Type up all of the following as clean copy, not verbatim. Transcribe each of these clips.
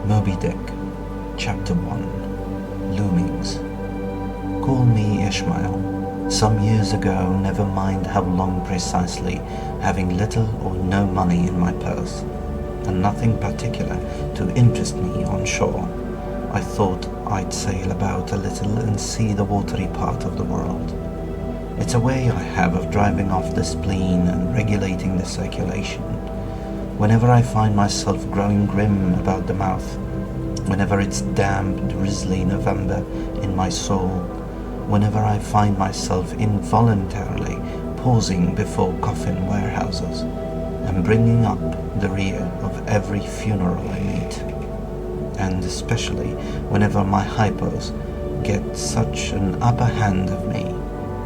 Moby Dick, Chapter 1, Loomings. Call me Ishmael. Some years ago, never mind how long precisely, having little or no money in my purse, and nothing particular to interest me on shore, I thought I'd sail about a little and see the watery part of the world. It's a way I have of driving off the spleen and regulating the circulation. Whenever I find myself growing grim about the mouth, whenever it's damp, drizzly November in my soul, whenever I find myself involuntarily pausing before coffin warehouses and bringing up the rear of every funeral I meet, and especially whenever my hypos get such an upper hand of me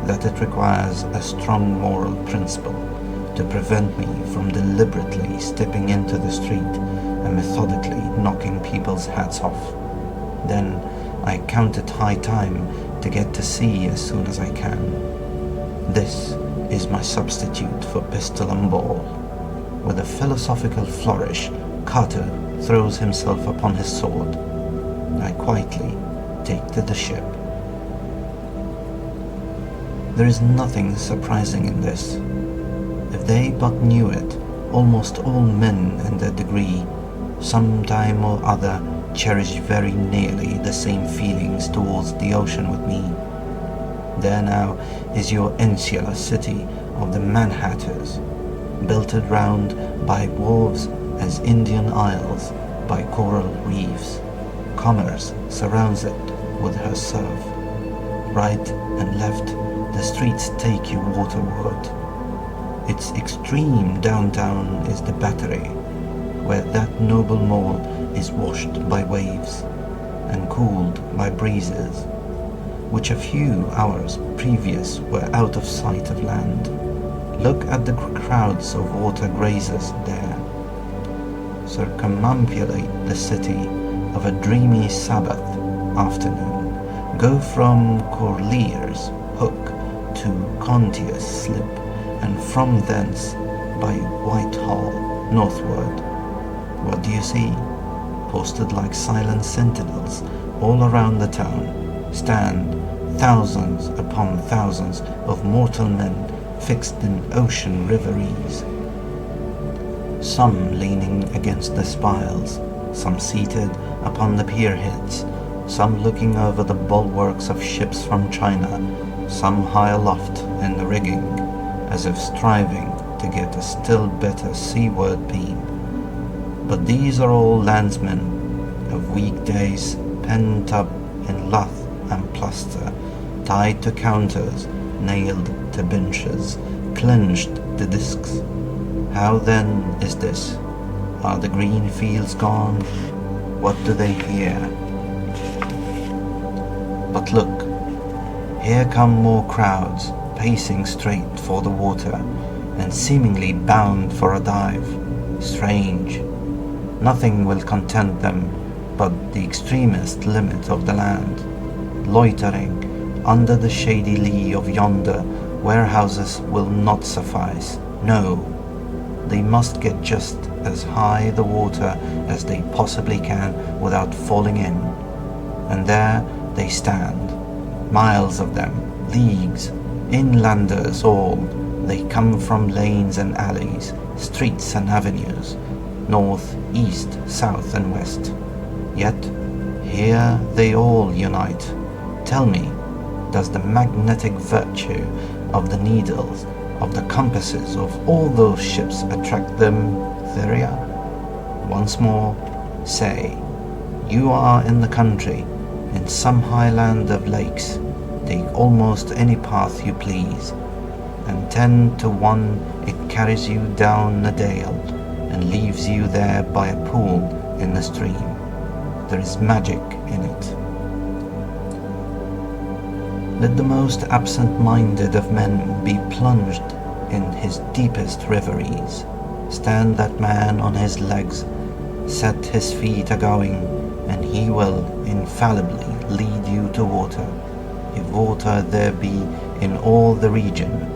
that it requires a strong moral principle to prevent me from deliberately stepping into the street and methodically knocking people's hats off, then I count it high time to get to sea as soon as I can. This is my substitute for pistol and ball. With a philosophical flourish, Carter throws himself upon his sword. I quietly take to the ship. There is nothing surprising in this. If they but knew it, almost all men in their degree, sometime or other, cherish very nearly the same feelings towards the ocean with me. There now is your insular city of the Manhattans, belted round by wharves as Indian isles by coral reefs. Commerce surrounds it with her surf. Right and left, the streets take you waterward. Its extreme downtown is the Battery, where that noble mall is washed by waves and cooled by breezes, which a few hours previous were out of sight of land. Look at the crowds of water grazers there. Circumambulate the city of a dreamy Sabbath afternoon. Go from Corlear's Hook to Contia's Slip, and from thence by Whitehall northward. What do you see? Posted like silent sentinels all around the town stand thousands upon thousands of mortal men fixed in ocean reveries, some leaning against the spiles, some seated upon the pierheads, some looking over the bulwarks of ships from China, some high aloft in the rigging, as if striving to get a still better seaward beam. But these are all landsmen of weekdays, pent up in lath and plaster, tied to counters, nailed to benches, clenched to discs. How then is this? Are the green fields gone? What do they hear? But look, here come more crowds, pacing straight for the water, and seemingly bound for a dive. Strange. Nothing will content them but the extremest limit of the land, loitering under the shady lee of yonder warehouses will not suffice. No, they must get just as high the water as they possibly can without falling in. And there they stand, miles of them, leagues, inlanders all. They come from lanes and alleys, streets and avenues, north, east, south and west. Yet here they all unite. Tell me, does the magnetic virtue of the needles, of the compasses of all those ships attract them thither? Once more, say, you are in the country, in some high land of lakes. Take almost any path you please, and 10 to 1 it carries you down a dale and leaves you there by a pool in the stream. There is magic in it. Let the most absent-minded of men be plunged in his deepest reveries. Stand that man on his legs, set his feet a-going, and he will infallibly lead you to water, if water there be in all the region.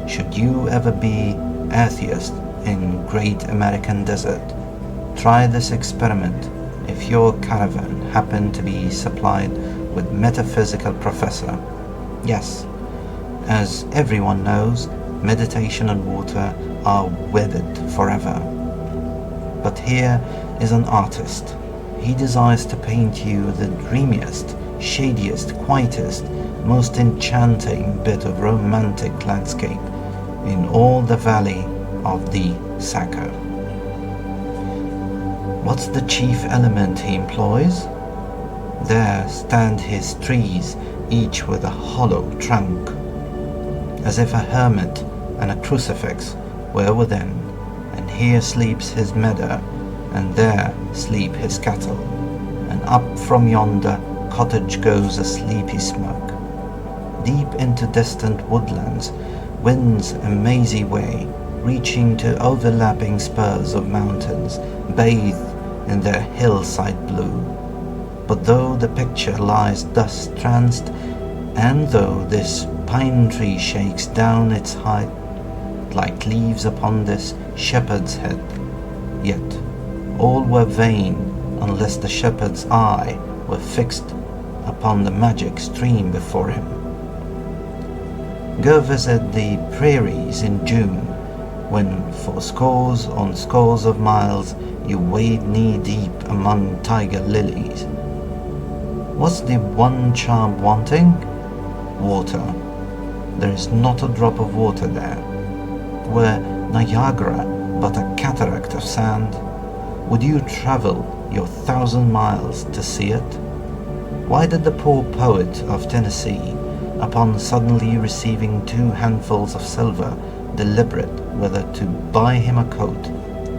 Should you ever be atheist in great American desert, try this experiment if your caravan happened to be supplied with metaphysical professor. Yes, as everyone knows, meditation and water are wedded forever. But here is an artist. He desires to paint you the dreamiest, shadiest, quietest, most enchanting bit of romantic landscape in all the valley of the Saco. What's the chief element he employs? There stand his trees, each with a hollow trunk, as if a hermit and a crucifix were within, and here sleeps his meadow, and there sleep his cattle, and up from yonder cottage goes a sleepy smoke. Deep into distant woodlands winds a mazy way, reaching to overlapping spurs of mountains, bathed in their hillside blue. But though the picture lies thus tranced, and though this pine tree shakes down its height like leaves upon this shepherd's head, yet all were vain unless the shepherd's eye were fixed upon the magic stream before him. Go visit the prairies in June, when for scores on scores of miles you wade knee-deep among tiger lilies. What's the one charm wanting? Water. There is not a drop of water there. Were Niagara but a cataract of sand, would you travel your 1,000 miles to see it? Why did the poor poet of Tennessee, upon suddenly receiving 2 handfuls of silver, deliberate whether to buy him a coat,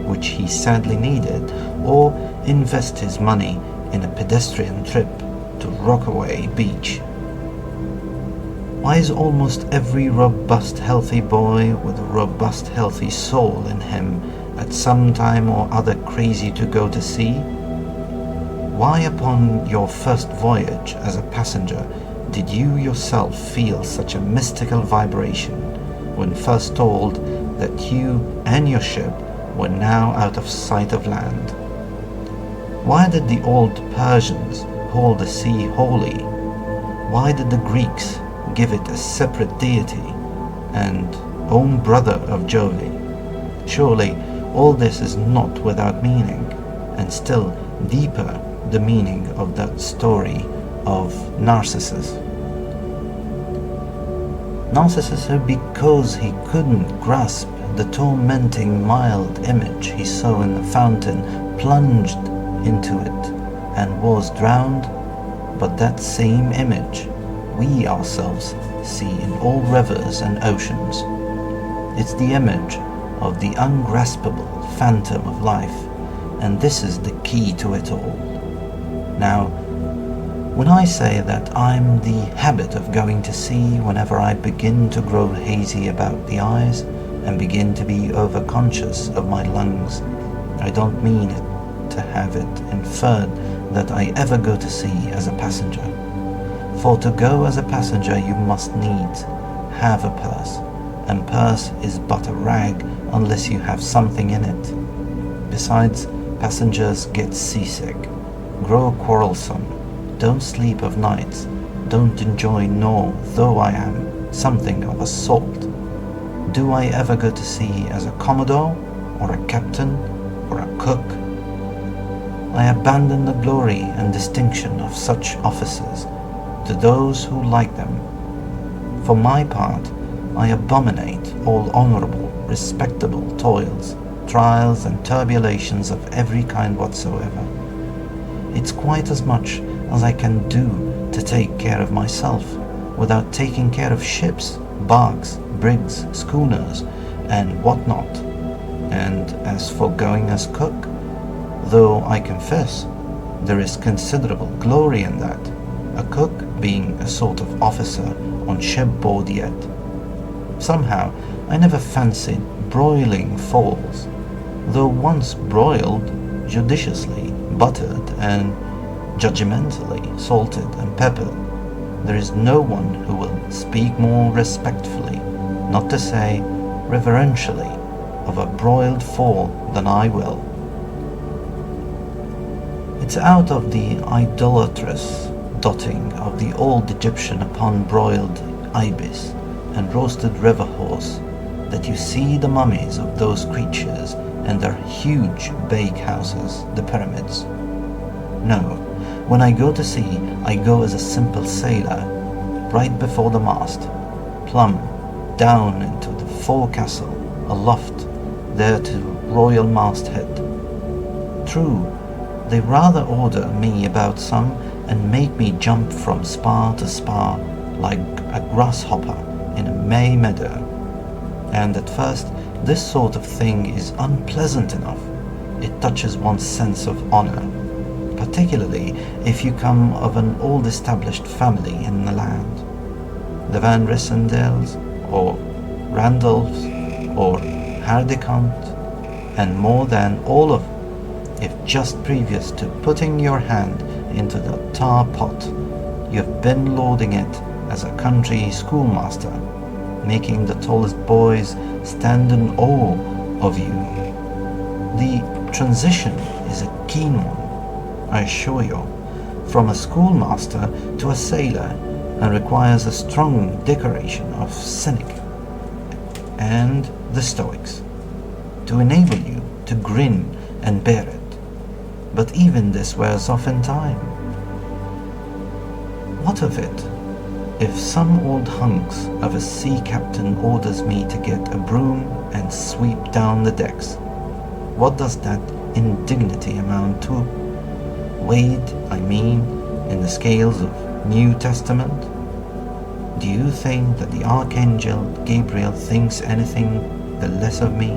which he sadly needed, or invest his money in a pedestrian trip to Rockaway Beach? Why is almost every robust healthy boy with a robust healthy soul in him at some time or other crazy to go to sea? Why upon your first voyage as a passenger did you yourself feel such a mystical vibration when first told that you and your ship were now out of sight of land? Why did the old Persians hold the sea holy? Why did the Greeks give it a separate deity and own brother of Jove? Surely all this is not without meaning, and still deeper the meaning of that story of Narcissus. Narcissus, who, because he couldn't grasp the tormenting mild image he saw in the fountain, plunged into it and was drowned, but that same image we ourselves see in all rivers and oceans. It's the image of the ungraspable phantom of life, and this is the key to it all. Now, when I say that I'm the habit of going to sea whenever I begin to grow hazy about the eyes and begin to be overconscious of my lungs, I don't mean it to have it inferred that I ever go to sea as a passenger. For to go as a passenger you must needs have a purse, and purse is but a rag unless you have something in it. Besides, passengers get seasick, grow quarrelsome, don't sleep of nights, don't enjoy, nor, though I am something of a salt, do I ever go to sea as a commodore, or a captain, or a cook. I abandon the glory and distinction of such offices to those who like them. For my part, I abominate all honourable, respectable toils, trials and turbulations of every kind whatsoever. It's quite as much as I can do to take care of myself without taking care of ships, barks, brigs, schooners, and what not. And as for going as cook, though I confess there is considerable glory in that, a cook being a sort of officer on shipboard yet, somehow I never fancied broiling fowls, though once broiled, judiciously buttered and judgmentally salted and peppered, there is no one who will speak more respectfully, not to say reverentially, of a broiled fowl than I will. It It's out of the idolatrous dotting of the old Egyptian upon broiled ibis and roasted river horse that you see the mummies of those creatures and their huge bake houses, the pyramids. No, when I go to sea, I go as a simple sailor, right before the mast, plumb down into the forecastle, aloft, there to royal masthead. True, they rather order me about some and make me jump from spar to spar like a grasshopper in a May meadow. And at first, this sort of thing is unpleasant enough. It touches one's sense of honor, particularly if you come of an old-established family in the land. The Van Rissendales, or Randolphs, or Hardicant, and more than all of, if just previous to putting your hand into the tar pot, you've been loading it as a country schoolmaster, making the tallest boys stand in awe of you. The transition is a keen one, I assure you, from a schoolmaster to a sailor, and requires a strong decoration of cynic and the Stoics to enable you to grin and bear it. But even this wears off in time. What of it if some old hunks of a sea captain orders me to get a broom and sweep down the decks? What does that indignity amount to? Weighed, I mean, in the scales of New Testament? Do you think that the Archangel Gabriel thinks anything the less of me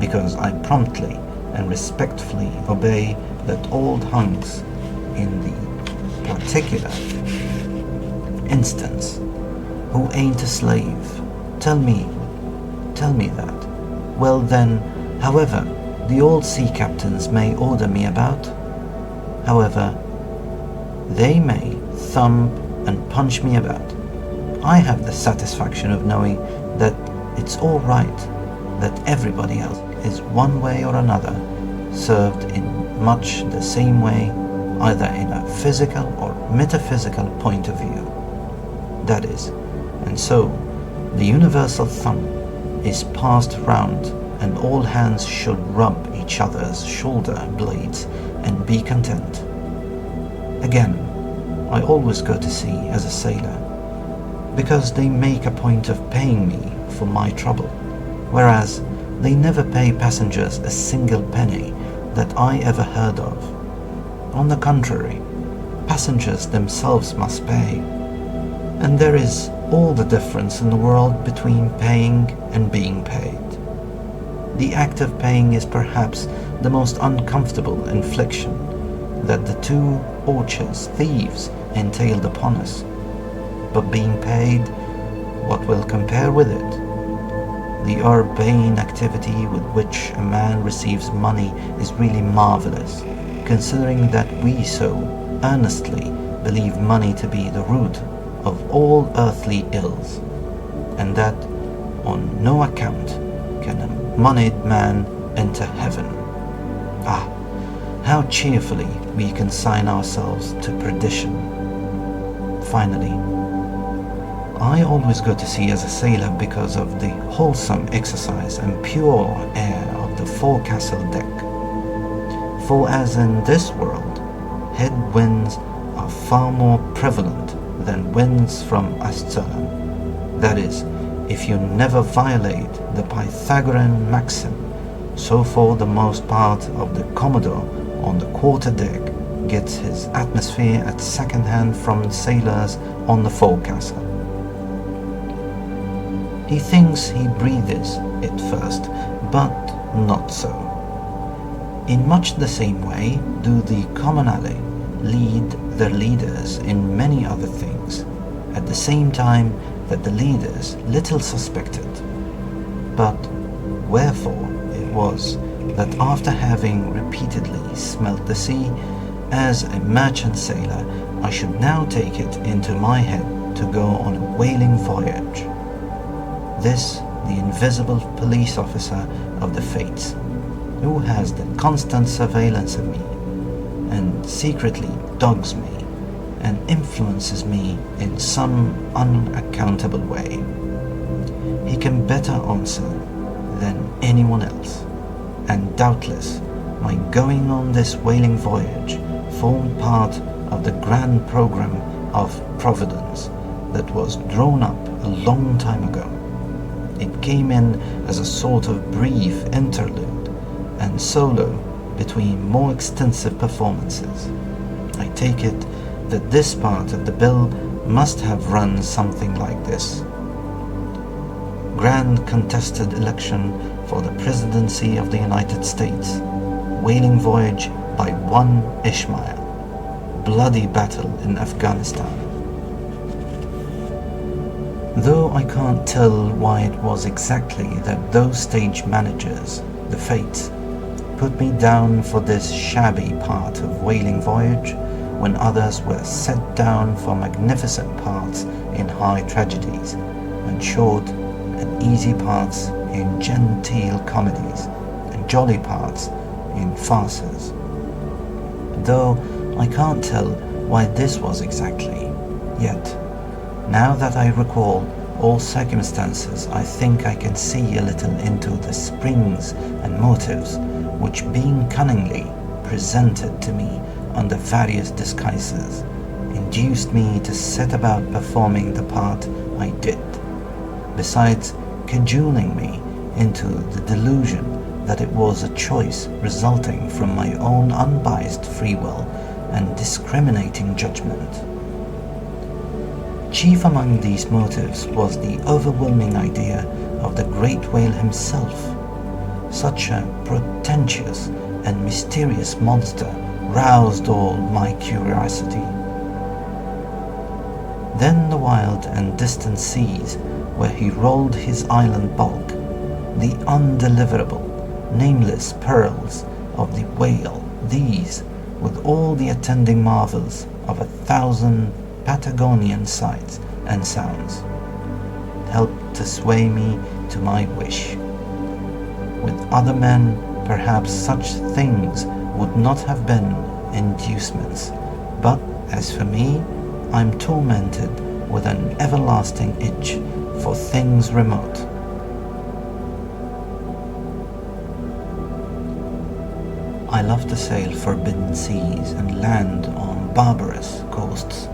because I promptly and respectfully obey that old hunks in the particular instance who ain't a slave? Tell me that. Well then, however the old sea captains may order me about, however they may thump and punch me about, I have the satisfaction of knowing that it's all right, that everybody else is one way or another served in much the same way, either in a physical or metaphysical point of view. That is, and so the universal thumb is passed round, and all hands should rub each other's shoulder blades and be content. Again, I always go to sea as a sailor, because they make a point of paying me for my trouble, whereas they never pay passengers a single penny that I ever heard of. On the contrary, passengers themselves must pay, and there is all the difference in the world between paying and being paid. The act of paying is perhaps the most uncomfortable infliction that the two orchards thieves entailed upon us, but being paid, what will compare with it? The urbane activity with which a man receives money is really marvelous, considering that we so earnestly believe money to be the root of all earthly ills, and that on no account can a moneyed man enter heaven. Ah, how cheerfully we consign ourselves to perdition. Finally, I always go to sea as a sailor because of the wholesome exercise and pure air of the forecastle deck. For as in this world, head winds are far more prevalent than winds from astern. That is, if you never violate the Pythagorean maxim, so for the most part of the Commodore on the quarter deck gets his atmosphere at second hand from sailors on the forecastle. He thinks he breathes it first, but not so. In much the same way do the commonale lead their leaders in many other things, at the same time that the leaders little suspected. But wherefore it was that after having repeatedly smelt the sea, as a merchant sailor, I should now take it into my head to go on a whaling voyage. This, the invisible police officer of the fates, who has the constant surveillance of me, and secretly dogs me and influences me in some unaccountable way. He can better answer than anyone else, and doubtless my going on this whaling voyage formed part of the grand program of Providence that was drawn up a long time ago. It came in as a sort of brief interlude and solo between more extensive performances. I take it that this part of the bill must have run something like this: Grand contested election for the presidency of the United States, whaling voyage by one Ishmael, bloody battle in Afghanistan. Though I can't tell why it was exactly that those stage managers, the Fates, put me down for this shabby part of whaling voyage when others were set down for magnificent parts in high tragedies and short and easy parts in genteel comedies and jolly parts in farces. Though I can't tell why this was exactly, yet now that I recall all circumstances, I think I can see a little into the springs and motives which, being cunningly presented to me under various disguises, induced me to set about performing the part I did, besides cajoling me into the delusion that it was a choice resulting from my own unbiased free will and discriminating judgment. Chief among these motives was the overwhelming idea of the great whale himself. Such a portentous and mysterious monster roused all my curiosity. Then the wild and distant seas where he rolled his island bulk, the undeliverable, nameless perils of the whale, these, with all the attending marvels of 1,000 Patagonian sights and sounds, helped to sway me to my wish. With other men, perhaps such things would not have been inducements, but as for me, I'm tormented with an everlasting itch for things remote. I love to sail forbidden seas and land on barbarous coasts,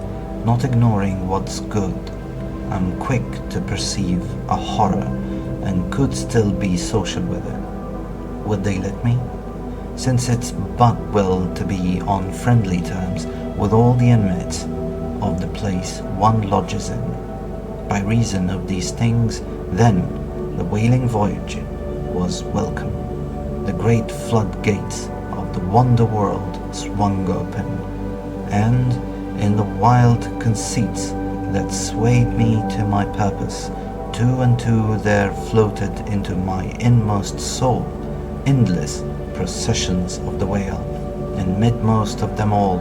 not ignoring what's good. I'm quick to perceive a horror and could still be social with it. Would they let me? Since it's but well to be on friendly terms with all the inmates of the place one lodges in. By reason of these things, then, the whaling voyage was welcome. The great floodgates of the wonder world swung open, and in the wild conceits that swayed me to my purpose, two and two there floated into my inmost soul endless processions of the whale, and midmost of them all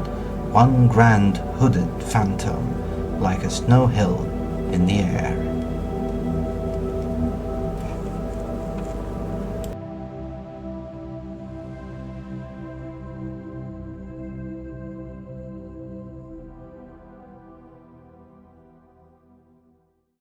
one grand hooded phantom like a snow hill in the air.